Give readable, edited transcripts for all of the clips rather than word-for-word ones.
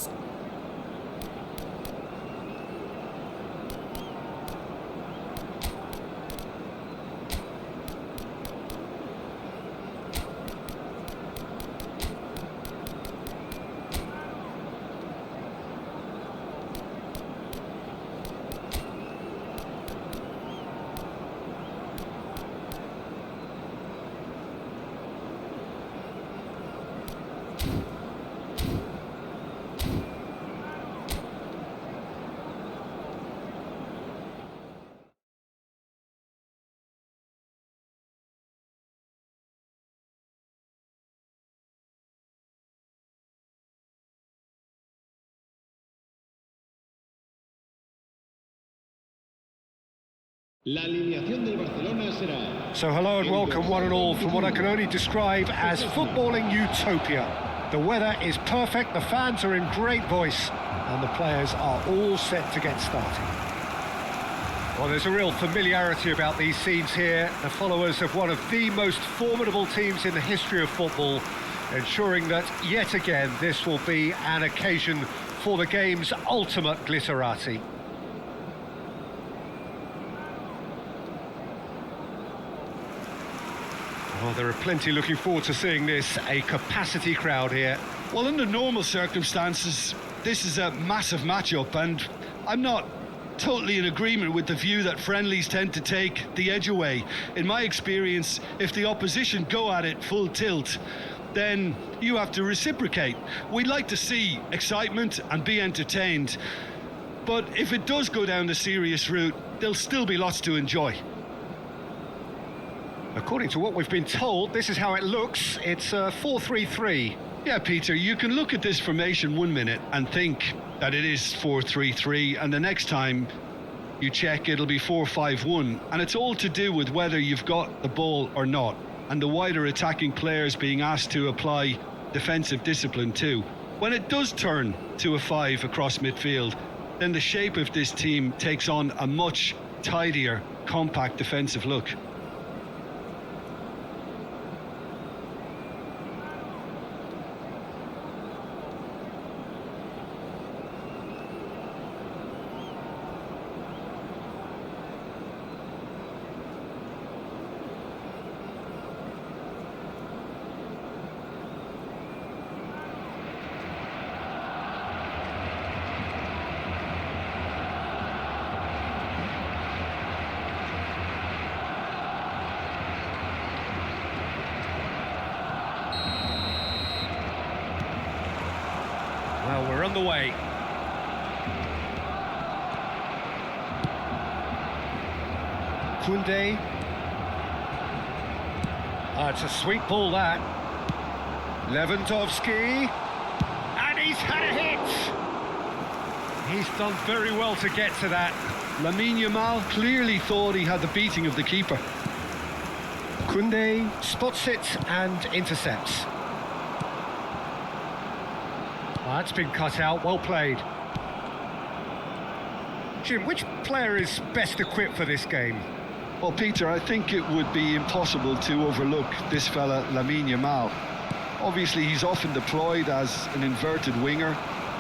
Techyz. La alineación del Barcelona será... So hello and welcome one and all from what I can only describe as footballing utopia. The weather is perfect, the fans are in great voice, and the players are all set to get started. Well, there's a real familiarity about these scenes here. The followers of one of the most formidable teams in the history of football, ensuring that yet again this will be an occasion for the game's ultimate glitterati. Well, there are plenty looking forward to seeing this, a capacity crowd here. Well, under normal circumstances, this is a massive matchup, and I'm not totally in agreement with the view that friendlies tend to take the edge away. In my experience, if the opposition go at it full tilt, then you have to reciprocate. We'd like to see excitement and be entertained, but if it does go down the serious route, there'll still be lots to enjoy. According to what we've been told, this is how it looks. It's 4-3-3. Yeah, Peter, you can look at this formation 1 minute and think that it is 4-3-3, and the next time you check, it'll be 4-5-1. And it's all to do with whether you've got the ball or not, and the wider attacking players being asked to apply defensive discipline too. When it does turn to a 5 across midfield, then the shape of this team takes on a much tidier, compact defensive look. Well, we're on the way. Koundé. It's a sweet ball, that. Lewandowski. And he's had a hit! He's done very well to get to that. Lamine Yamal clearly thought he had the beating of the keeper. Koundé spots it and intercepts. That's been cut out, well played. Jim, which player is best equipped for this game? Well, Peter, I think it would be impossible to overlook this fella, Lamine Yamal. Obviously, he's often deployed as an inverted winger,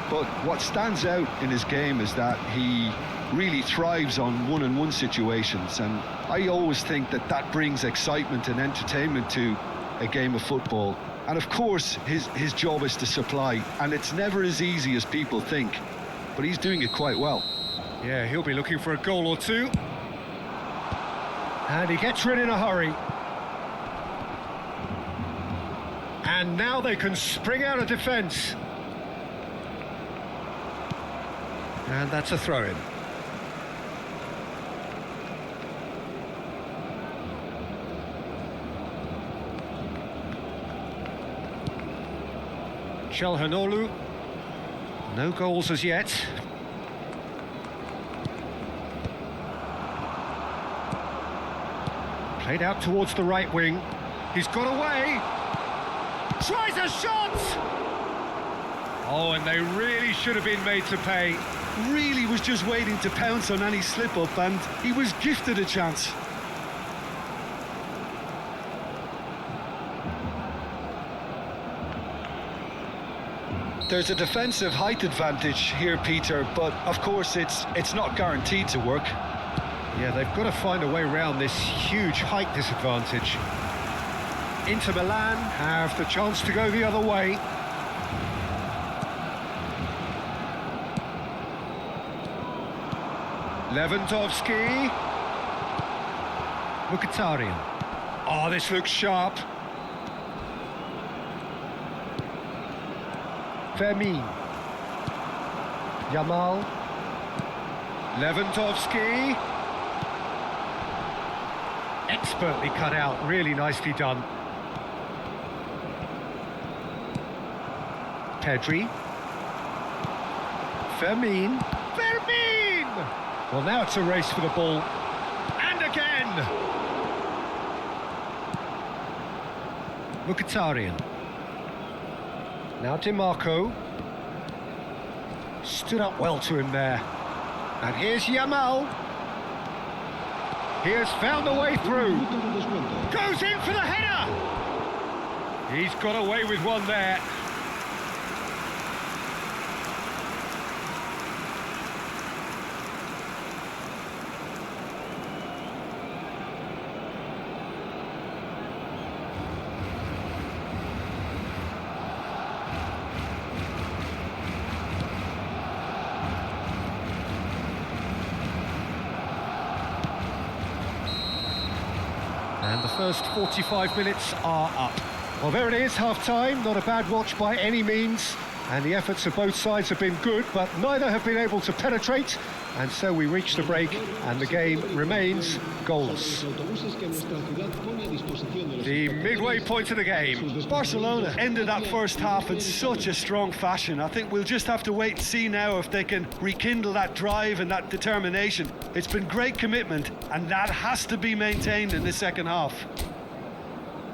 but what stands out in his game is that he really thrives on one-on-one situations, and I always think that that brings excitement and entertainment to a game of football. And of course, his job is to supply, and it's never as easy as people think, but he's doing it quite well. Yeah, he'll be looking for a goal or two. And he gets rid in a hurry. And now they can spring out of defence. And that's a throw-in. Çalhanoğlu, no goals as yet. Played out towards the right wing. He's got away. Tries a shot! Oh, and they really should have been made to pay. Really was just waiting to pounce on any slip-up, and he was gifted a chance. There's a defensive height advantage here, Peter, but of course it's not guaranteed to work. Yeah, they've got to find a way around this huge height disadvantage. Inter Milan have the chance to go the other way. Lewandowski. Mkhitaryan. Oh, this looks sharp. Fermin. Yamal. Lewandowski. Expertly cut out, really nicely done. Pedri. Fermin. Fermin! Well, now it's a race for the ball. And again! Mkhitaryan. Now DiMarco. Stood up well to him there. And here's Yamal. He has found a way through. Goes in for the header! He's got away with one there. And the first 45 minutes are up. Well, there it is, half-time. Not a bad watch by any means. And the efforts of both sides have been good, but neither have been able to penetrate. And so we reach the break, and the game remains goalless. The midway point of the game. Barcelona ended that first half in such a strong fashion. I think we'll just have to wait and see now if they can rekindle that drive and that determination. It's been great commitment, and that has to be maintained in the second half.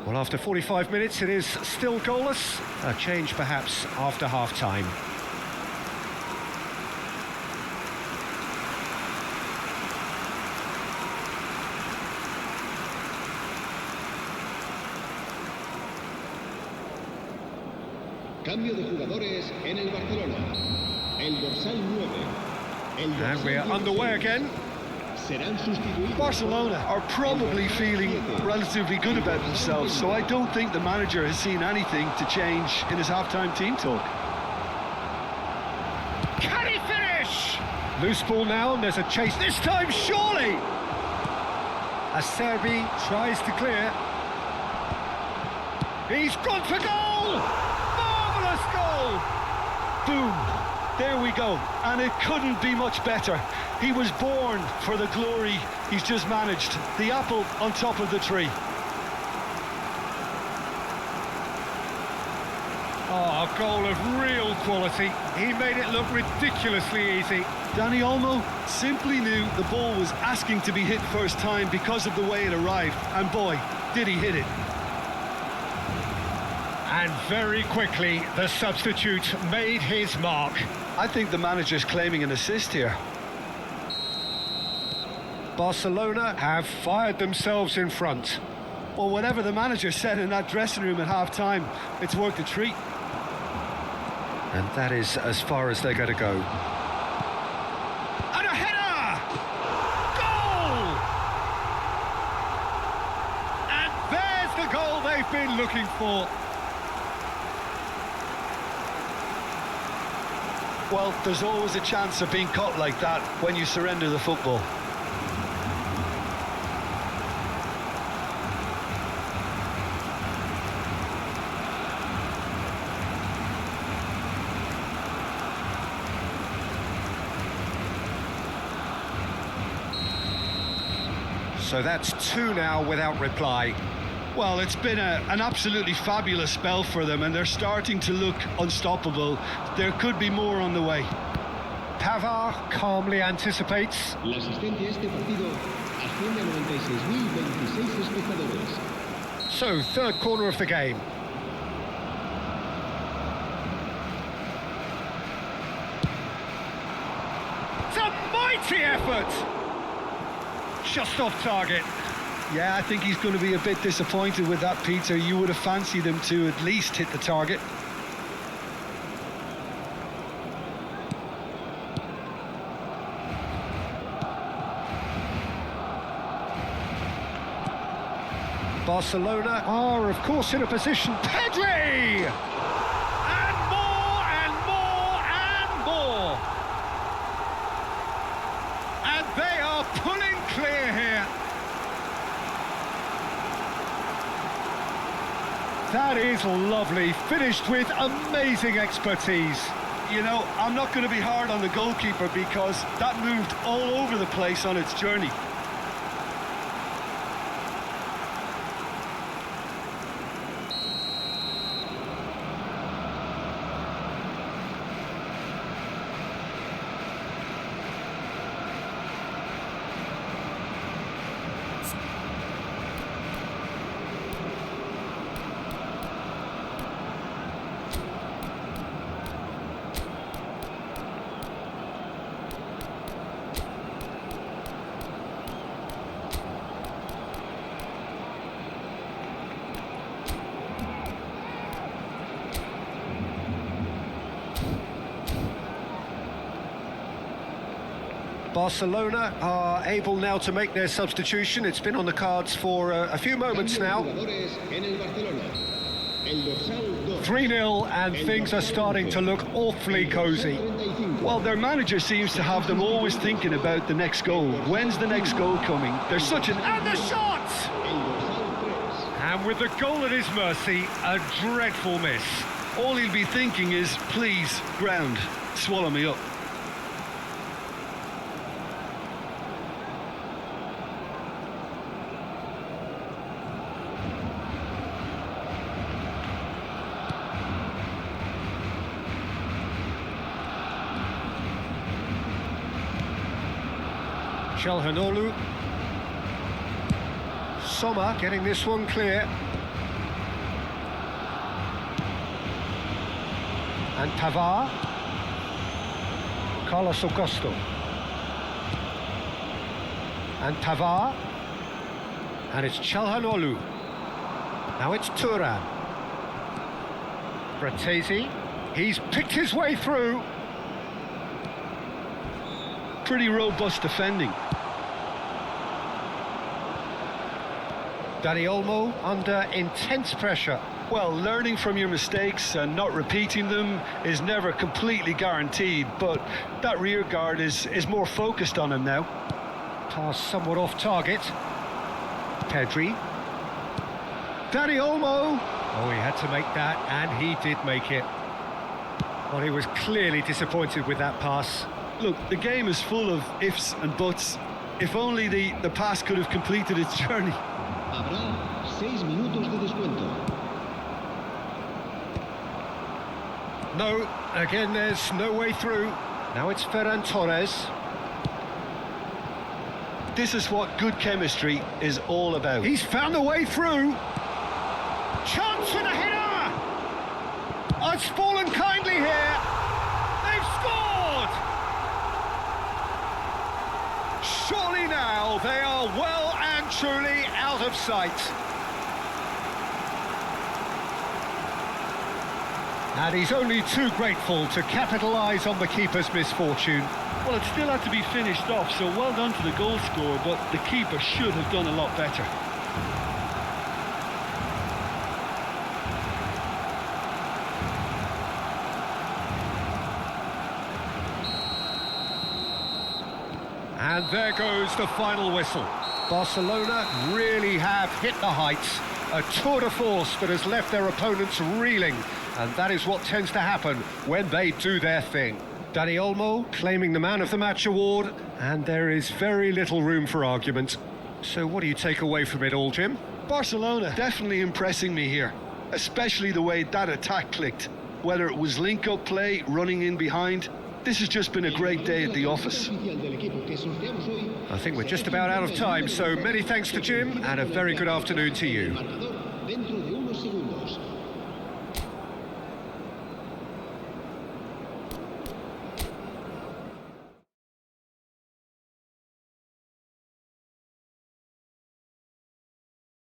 Well, after 45 minutes, it is still goalless. A change, perhaps, after half-time. Cambio de jugadores en el Barcelona. El dorsal 9. And we're underway again. Barcelona are probably feeling relatively good about themselves, so I don't think the manager has seen anything to change in his half-time team talk. Can he finish? Loose ball now, and there's a chase. This time, surely! Acerbi tries to clear. He's gone for goal! Marvellous goal! Boom! There we go, and it couldn't be much better. He was born for the glory he's just managed. The apple on top of the tree. Oh, a goal of real quality. He made it look ridiculously easy. Dani Olmo simply knew the ball was asking to be hit first time because of the way it arrived, and boy, did he hit it. And very quickly, the substitute made his mark. I think the manager's claiming an assist here. Barcelona have fired themselves in front. Well, whatever the manager said in that dressing room at half-time, it's worked a treat. And that is as far as they're going to go. And a header! Goal! And there's the goal they've been looking for. Well, there's always a chance of being caught like that when you surrender the football. So that's 2 now without reply. Well, it's been an absolutely fabulous spell for them, and they're starting to look unstoppable. There could be more on the way. Pavard calmly anticipates. La asistencia a este partido asciende a 96.026 espectadores. So, third corner of the game. It's a mighty effort! Just off target. Yeah, I think he's going to be a bit disappointed with that, Peter. You would have fancied him to at least hit the target. Barcelona are, of course, in a position. Pedri! And more, and more, and more! And they are pulling clear here. That is lovely, finished with amazing expertise. You know, I'm not going to be hard on the goalkeeper because that moved all over the place on its journey. Barcelona are able now to make their substitution. It's been on the cards for a few moments now. 3-0 and things are starting to look awfully cosy. Well, their manager seems to have them always thinking about the next goal. When's the next goal coming? There's such an... And the shot! And with the goal at his mercy, a dreadful miss. All he'll be thinking is, please, ground, swallow me up. Çalhanoğlu. Sommer getting this one clear. And Tavar. Carlos Augusto. And Tavar. And it's Çalhanoğlu. Now it's Turan. Techyz. He's picked his way through. Pretty robust defending. Dani Olmo under intense pressure. Well, learning from your mistakes and not repeating them is never completely guaranteed, but that rear guard is more focused on him now. Pass somewhat off target. Pedri. Dani Olmo. Oh, he had to make that, and he did make it. Well, he was clearly disappointed with that pass. Look, the game is full of ifs and buts. If only the pass could have completed its journey. Habrá 6 minutos de descuento. No, again, there's no way through. Now it's Ferran Torres. This is what good chemistry is all about. He's found a way through. Chance and a header! Oh, it's fallen kindly here. They've scored! Surely now they are well and truly out of sight. And he's only too grateful to capitalise on the keeper's misfortune. Well, it still had to be finished off, so well done to the goal scorer, but the keeper should have done a lot better. And there goes the final whistle. Barcelona really have hit the heights. A tour de force that has left their opponents reeling. And that is what tends to happen when they do their thing. Dani Olmo claiming the Man of the Match award. And there is very little room for argument. So what do you take away from it all, Jim? Barcelona definitely impressing me here. Especially the way that attack clicked. Whether it was link-up play, running in behind. This has just been a great day at the office. I think we're just about out of time, so many thanks to Jim, and a very good afternoon to you. Dentro de unos segundos.